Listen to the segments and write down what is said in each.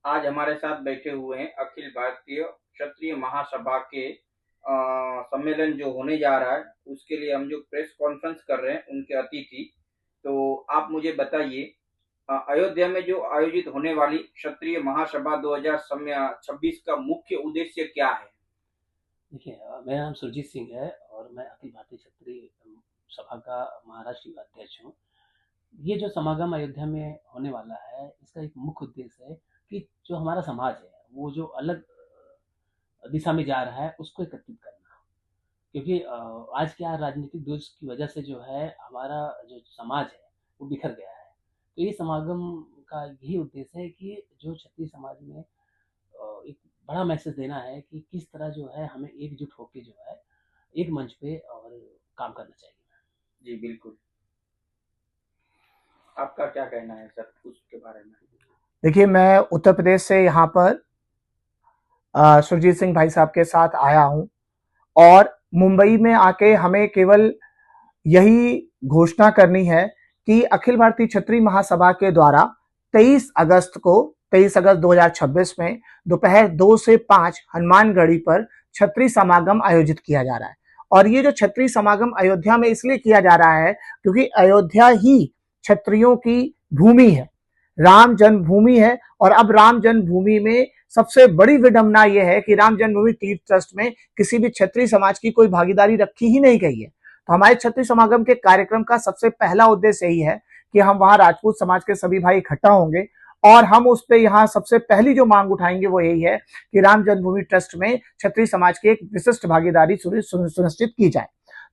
आज हमारे साथ बैठे हुए हैं अखिल भारतीय क्षत्रिय महासभा के सम्मेलन जो होने जा रहा है, उसके लिए हम जो प्रेस कॉन्फ्रेंस कर रहे हैं उनके अतिथि। तो आप मुझे बताइए, अयोध्या में जो आयोजित होने वाली क्षत्रिय महासभा 2026 का मुख्य उद्देश्य क्या है? देखिए मेरा नाम सुरजीत सिंह है और मैं अखिल भारतीय क्षत्रिय सभा का महाराष्ट्रीय अध्यक्ष हूँ। ये जो समागम अयोध्या में होने वाला है, इसका एक मुख्य उद्देश्य है कि जो हमारा समाज है, वो जो अलग दिशा में जा रहा है, उसको एकत्रित करना। क्योंकि आज क्या राजनीतिक दोष की वजह से जो है, हमारा जो समाज है, वो बिखर गया है। तो ये समागम का यही उद्देश्य है कि जो क्षत्रिय समाज में एक बड़ा मैसेज देना है कि किस तरह जो है हमें एकजुट होके जो है एक मंच पे और काम करना चाहिए। जी बिल्कुल। आपका क्या कहना है सर उसके बारे में? देखिए, मैं उत्तर प्रदेश से यहाँ पर सुरजीत सिंह भाई साहब के साथ आया हूँ और मुंबई में आके हमें केवल यही घोषणा करनी है कि अखिल भारतीय क्षत्रिय महासभा के द्वारा 23 अगस्त 2026 में दोपहर 2 से 5 हनुमानगढ़ी पर क्षत्रिय समागम आयोजित किया जा रहा है। और ये जो क्षत्रिय समागम अयोध्या में इसलिए किया जा रहा है क्योंकि अयोध्या ही क्षत्रियों की भूमि है, राम जन्मभूमि है। और अब राम जन्मभूमि में सबसे बड़ी विडंबना यह है कि राम जन्मभूमि तीर्थ ट्रस्ट में किसी भी क्षत्रिय समाज की कोई भागीदारी रखी ही नहीं गई है। तो हमारे क्षत्रिय समागम के कार्यक्रम का सबसे पहला उद्देश्य यही है कि हम वहां राजपूत समाज के सभी भाई इकट्ठा होंगे और हम उस पे यहाँ सबसे पहली जो मांग उठाएंगे वो यही है कि राम जन्मभूमि ट्रस्ट में क्षत्रिय समाज की एक विशिष्ट भागीदारी सुनिश्चित की जाए।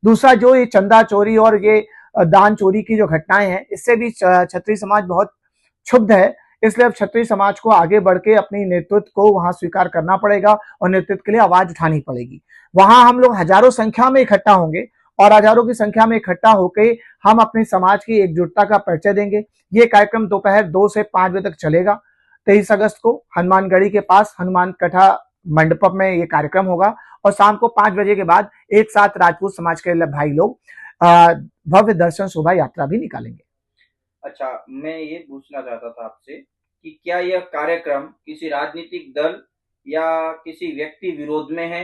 दूसरा, जो ये चंदा चोरी और ये दान चोरी की जो घटनाएं हैं, इससे भी क्षत्रिय समाज बहुत क्षुब्ध है। इसलिए अब क्षत्रिय समाज को आगे बढ़ के अपनी नेतृत्व को वहां स्वीकार करना पड़ेगा और नेतृत्व के लिए आवाज उठानी पड़ेगी। वहां हम लोग हजारों संख्या में इकट्ठा होंगे और हजारों की संख्या में इकट्ठा होकर हम अपने समाज की एकजुटता का परिचय देंगे। ये कार्यक्रम दोपहर 2 से 5 बजे तक चलेगा। 23 अगस्त को हनुमानगढ़ी के पास हनुमान कथा मंडपम में ये कार्यक्रम होगा और शाम को 5 बजे के बाद एक साथ राजपूत समाज के भाई लोग भव्य दर्शन शोभा यात्रा भी निकालेंगे। अच्छा, मैं ये पूछना चाहता था आपसे कि क्या यह कार्यक्रम किसी राजनीतिक दल या किसी व्यक्ति विरोध में है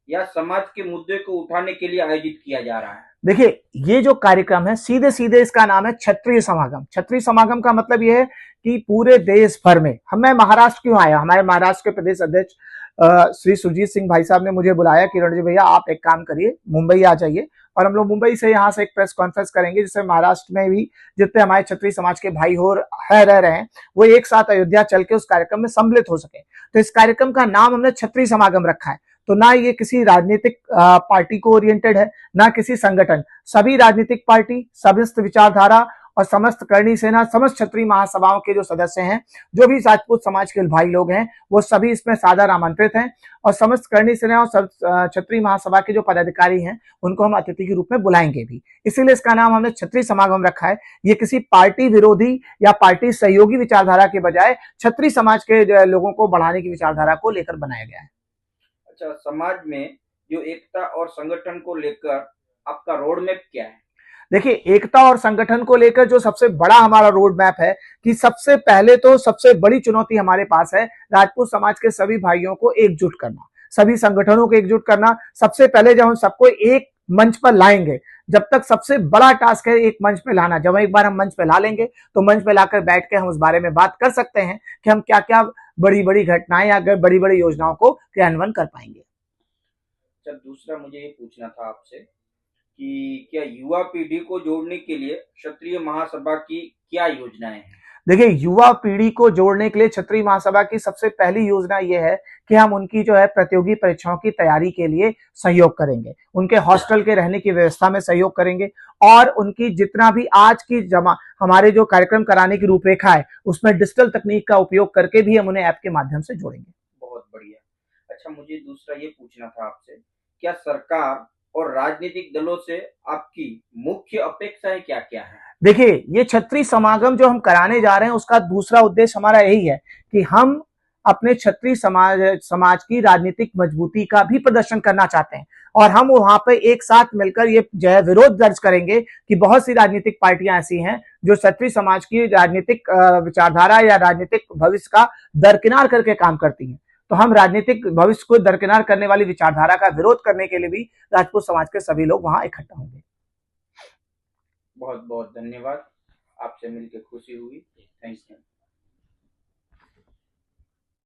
या समाज के मुद्दे को उठाने के लिए आयोजित किया जा रहा है? देखिए, ये जो कार्यक्रम है सीधे सीधे इसका नाम है क्षत्रिय समागम। क्षत्रिय समागम का मतलब ये है कि पूरे देश भर में, मैं महाराष्ट्र क्यों आया, हमारे महाराष्ट्र के प्रदेश अध्यक्ष श्री सुरजीत सिंह भाई साहब ने मुझे बुलाया कि रणजी भैया आप एक काम करिए, मुंबई आ जाइए और हम लोग मुंबई से यहाँ से एक प्रेस कॉन्फ्रेंस करेंगे जिससे महाराष्ट्र में भी जितने हमारे क्षत्रिय समाज के भाई हो रह रहे हैं वो एक साथ अयोध्या चल के उस कार्यक्रम में सम्मिलित हो सके। तो इस कार्यक्रम का नाम हमने क्षत्रिय समागम रखा है। तो ना ये किसी राजनीतिक पार्टी को ओरिएंटेड है, ना किसी संगठन। सभी राजनीतिक पार्टी, समस्त विचारधारा और समस्त करणी सेना, समस्त क्षत्रिय महासभाओं के जो सदस्य हैं, जो भी राजपूत समाज के भाई लोग हैं, वो सभी इसमें सादर आमंत्रित हैं और समस्त करणी सेना और क्षत्रिय महासभा के जो पदाधिकारी हैं उनको हम अतिथि के रूप में बुलाएंगे भी। इसीलिए इसका नाम हमने क्षत्रिय समागम रखा है। ये किसी पार्टी विरोधी या पार्टी सहयोगी विचारधारा के बजाय क्षत्रिय समाज के लोगों को बढ़ाने की विचारधारा को लेकर बनाया गया है। अच्छा, समाज में जो एकता और संगठन को लेकर आपका रोड मैप क्या है? देखिए, एकता और संगठन को लेकर जो सबसे बड़ा हमारा रोड मैप है कि सबसे पहले तो सबसे बड़ी चुनौती हमारे पास है राजपूत समाज के सभी भाइयों को एकजुट करना, सभी संगठनों को एकजुट करना। सबसे पहले जब हम सबको एक मंच पर लाएंगे, जब तक सबसे बड़ा टास्क है एक मंच पे लाना। जब एक बार हम मंच पे ला लेंगे तो मंच पे लाकर बैठ के हम उस बारे में बात कर सकते हैं कि हम क्या क्या बड़ी बड़ी घटनाएं या बड़ी बड़ी योजनाओं को क्रियान्वयन कर पाएंगे। अच्छा, दूसरा मुझे ये पूछना था आपसे कि क्या युवा पीढ़ी को जोड़ने के लिए क्षत्रिय महासभा की क्या योजनाएं हैं? देखिए, युवा पीढ़ी को जोड़ने के लिए क्षत्रिय महासभा की सबसे पहली योजना यह है कि हम उनकी जो है प्रतियोगी परीक्षाओं की तैयारी के लिए सहयोग करेंगे, उनके हॉस्टल के रहने की व्यवस्था में सहयोग करेंगे और उनकी जितना भी आज की हमारे जो कार्यक्रम कराने की रूपरेखा है उसमें डिजिटल तकनीक का उपयोग करके भी हम उन्हें ऐप के माध्यम से जोड़ेंगे। बहुत बढ़िया। अच्छा, मुझे दूसरा ये पूछना था आपसे, क्या सरकार और राजनीतिक दलों से आपकी मुख्य अपेक्षाएं क्या क्या है? देखिए, ये क्षत्रिय समागम जो हम कराने जा रहे हैं उसका दूसरा उद्देश्य हमारा यही है कि हम अपने क्षत्रिय समाज की राजनीतिक मजबूती का भी प्रदर्शन करना चाहते हैं। और हम वहां पे एक साथ मिलकर ये जो है विरोध दर्ज करेंगे कि बहुत सी राजनीतिक पार्टियां ऐसी हैं जो क्षत्रिय समाज की राजनीतिक विचारधारा या राजनीतिक भविष्य का दरकिनार करके काम करती हैं। तो हम राजनीतिक भविष्य को दरकिनार करने वाली विचारधारा का विरोध करने के लिए भी राजपूत समाज के सभी लोग वहां इकट्ठा होंगे। बहुत बहुत धन्यवाद, आपसे मिलकर खुशी हुई। Thank you.